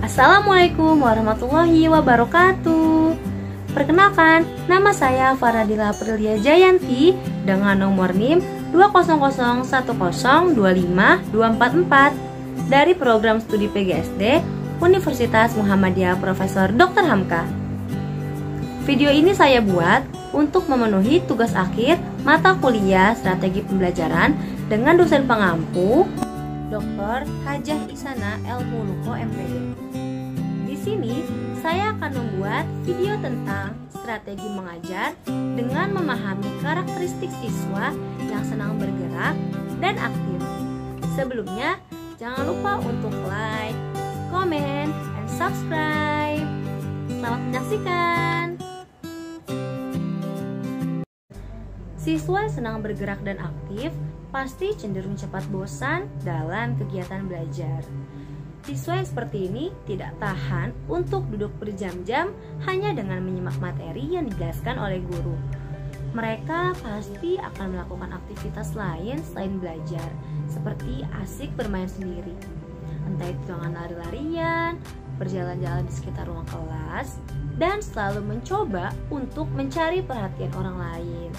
Assalamualaikum warahmatullahi wabarakatuh. Perkenalkan, nama saya Faradila Aprilia Jayanti dengan nomor NIM 20010252444 dari program studi PGSD Universitas Muhammadiyah Profesor Dr. Hamka. Video ini saya buat untuk memenuhi tugas akhir mata kuliah Strategi Pembelajaran dengan dosen pengampu Dr. Hajah Isana L. Muluko MPD. Di sini saya akan membuat video tentang strategi mengajar dengan memahami karakteristik siswa yang senang bergerak dan aktif. Sebelumnya, jangan lupa untuk like, comment, and subscribe. Selamat menyaksikan. Siswa yang senang bergerak dan aktif pasti cenderung cepat bosan dalam kegiatan belajar. Siswa yang seperti ini tidak tahan untuk duduk berjam-jam hanya dengan menyimak materi yang dijelaskan oleh guru. Mereka pasti akan melakukan aktivitas lain selain belajar, seperti asik bermain sendiri. Entah itu dengan lari-larian, berjalan-jalan di sekitar ruang kelas, dan selalu mencoba untuk mencari perhatian orang lain.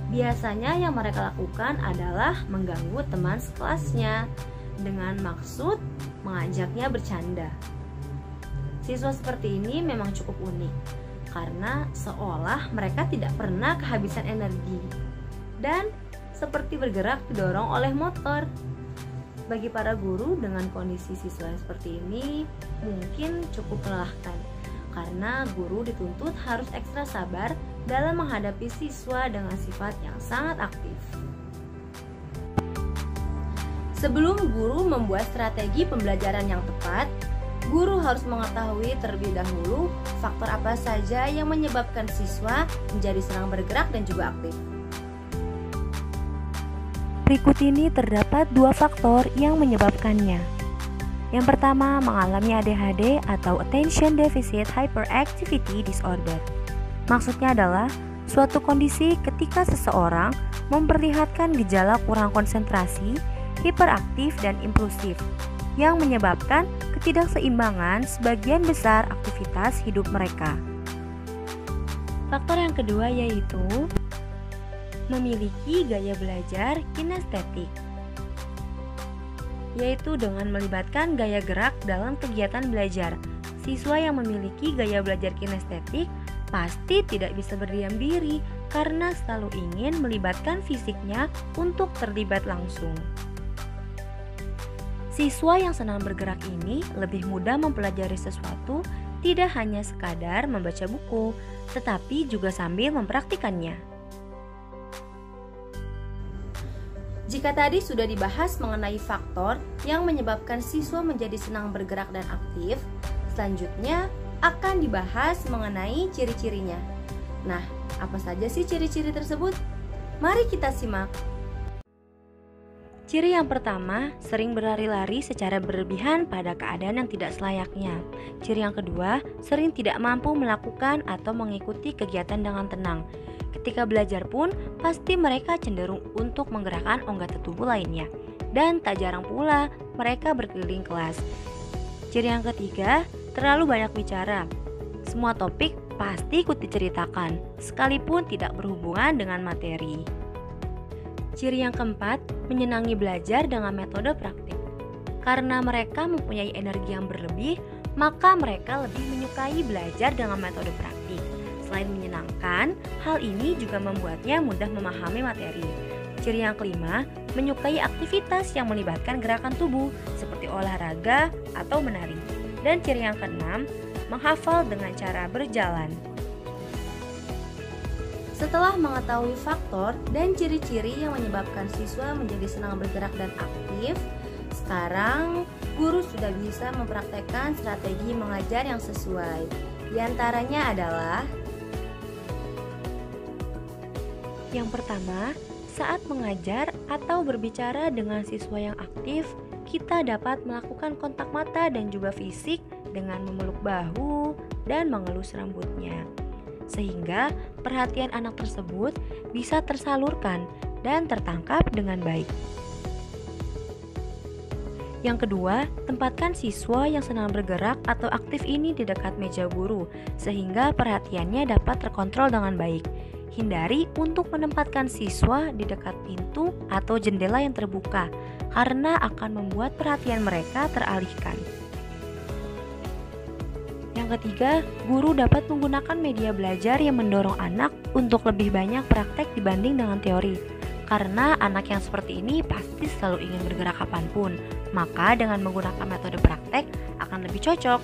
Biasanya yang mereka lakukan adalah mengganggu teman sekelasnya dengan maksud mengajaknya bercanda. Siswa seperti ini memang cukup unik karena seolah mereka tidak pernah kehabisan energi dan seperti bergerak didorong oleh motor. Bagi para guru dengan kondisi siswa yang seperti ini mungkin cukup melelahkan karena guru dituntut harus ekstra sabar dalam menghadapi siswa dengan sifat yang sangat aktif. Sebelum guru membuat strategi pembelajaran yang tepat, guru harus mengetahui terlebih dahulu faktor apa saja yang menyebabkan siswa menjadi senang bergerak dan juga aktif. Berikut ini terdapat dua faktor yang menyebabkannya. Yang pertama, mengalami ADHD atau Attention Deficit Hyperactivity Disorder. Maksudnya adalah suatu kondisi ketika seseorang memperlihatkan gejala kurang konsentrasi, hiperaktif, dan impulsif yang menyebabkan ketidakseimbangan sebagian besar aktivitas hidup mereka. Faktor yang kedua yaitu memiliki gaya belajar kinestetik, yaitu dengan melibatkan gaya gerak dalam kegiatan belajar. Siswa yang memiliki gaya belajar kinestetik pasti tidak bisa berdiam diri karena selalu ingin melibatkan fisiknya untuk terlibat langsung. Siswa yang senang bergerak ini lebih mudah mempelajari sesuatu, tidak hanya sekadar membaca buku, tetapi juga sambil mempraktikannya. Jika tadi sudah dibahas mengenai faktor yang menyebabkan siswa menjadi senang bergerak dan aktif, selanjutnya akan dibahas mengenai ciri-cirinya. Nah, apa saja sih ciri-ciri tersebut? Mari kita simak. Ciri yang pertama, sering berlari-lari secara berlebihan pada keadaan yang tidak selayaknya. Ciri yang kedua, sering tidak mampu melakukan atau mengikuti kegiatan dengan tenang. Ketika belajar pun, pasti mereka cenderung untuk menggerakkan anggota tubuh lainnya. Dan tak jarang pula, mereka berkeliling kelas. Ciri yang ketiga, terlalu banyak bicara. Semua topik pasti ikut diceritakan, sekalipun tidak berhubungan dengan materi. Ciri yang keempat, menyenangi belajar dengan metode praktik. Karena mereka mempunyai energi yang berlebih, maka mereka lebih menyukai belajar dengan metode praktik. Selain menyenangkan, hal ini juga membuatnya mudah memahami materi. Ciri yang kelima, menyukai aktivitas yang melibatkan gerakan tubuh seperti olahraga atau menari. Dan ciri yang keenam, menghafal dengan cara berjalan. Setelah mengetahui faktor dan ciri-ciri yang menyebabkan siswa menjadi senang bergerak dan aktif, sekarang guru sudah bisa mempraktekkan strategi mengajar yang sesuai. Di antaranya adalah: yang pertama, saat mengajar atau berbicara dengan siswa yang aktif, kita dapat melakukan kontak mata dan juga fisik dengan memeluk bahu dan mengelus rambutnya, sehingga perhatian anak tersebut bisa tersalurkan dan tertangkap dengan baik. Yang kedua, tempatkan siswa yang senang bergerak atau aktif ini di dekat meja guru, sehingga perhatiannya dapat terkontrol dengan baik. Hindari untuk menempatkan siswa di dekat pintu atau jendela yang terbuka, karena akan membuat perhatian mereka teralihkan. Yang ketiga, guru dapat menggunakan media belajar yang mendorong anak untuk lebih banyak praktek dibanding dengan teori. Karena anak yang seperti ini pasti selalu ingin bergerak kapanpun, maka dengan menggunakan metode praktek akan lebih cocok.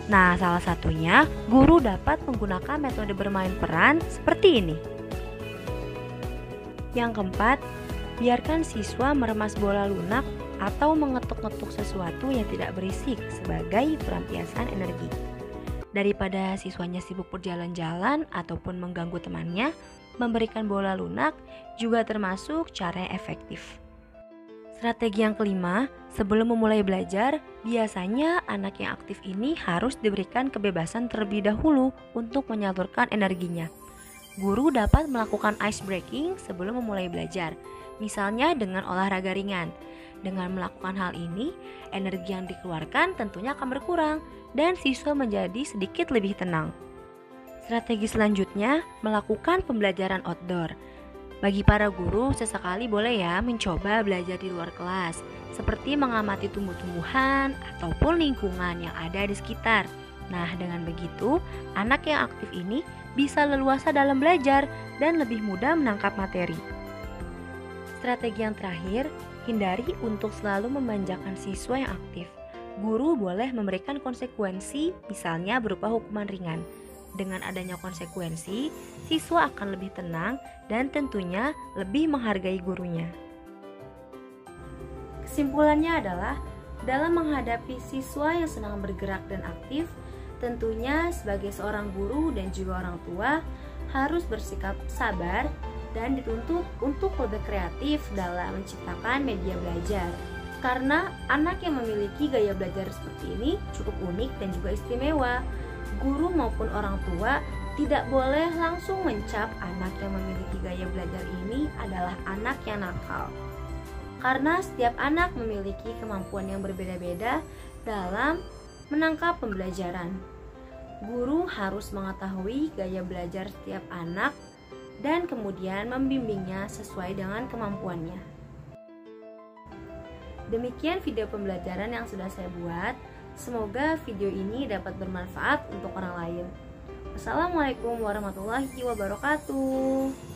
Nah, salah satunya guru dapat menggunakan metode bermain peran seperti ini. Yang keempat, biarkan siswa meremas bola lunak atau mengetuk-ngetuk sesuatu yang tidak berisik sebagai pelampiasan energi. Daripada siswanya sibuk berjalan-jalan ataupun mengganggu temannya, memberikan bola lunak juga termasuk cara yang efektif. Strategi yang kelima, sebelum memulai belajar, biasanya anak yang aktif ini harus diberikan kebebasan terlebih dahulu untuk menyalurkan energinya. Guru dapat melakukan ice breaking sebelum memulai belajar, misalnya dengan olahraga ringan. Dengan melakukan hal ini, energi yang dikeluarkan tentunya akan berkurang dan siswa menjadi sedikit lebih tenang. Strategi selanjutnya, melakukan pembelajaran outdoor. Bagi para guru, sesekali boleh ya mencoba belajar di luar kelas, seperti mengamati tumbuh-tumbuhan ataupun lingkungan yang ada di sekitar. Nah, dengan begitu, anak yang aktif ini bisa leluasa dalam belajar dan lebih mudah menangkap materi. Strategi yang terakhir, hindari untuk selalu memanjakan siswa yang aktif. Guru boleh memberikan konsekuensi, misalnya berupa hukuman ringan. Dengan adanya konsekuensi, siswa akan lebih tenang dan tentunya lebih menghargai gurunya. Kesimpulannya adalah, dalam menghadapi siswa yang senang bergerak dan aktif, tentunya sebagai seorang guru dan juga orang tua harus bersikap sabar dan dituntut untuk lebih kreatif dalam menciptakan media belajar. Karena anak yang memiliki gaya belajar seperti ini cukup unik dan juga istimewa. Guru maupun orang tua tidak boleh langsung mencap anak yang memiliki gaya belajar ini adalah anak yang nakal. Karena setiap anak memiliki kemampuan yang berbeda-beda dalam menangkap pembelajaran. Guru harus mengetahui gaya belajar setiap anak dan kemudian membimbingnya sesuai dengan kemampuannya. Demikian video pembelajaran yang sudah saya buat. Semoga video ini dapat bermanfaat untuk orang lain. Wassalamualaikum warahmatullahi wabarakatuh.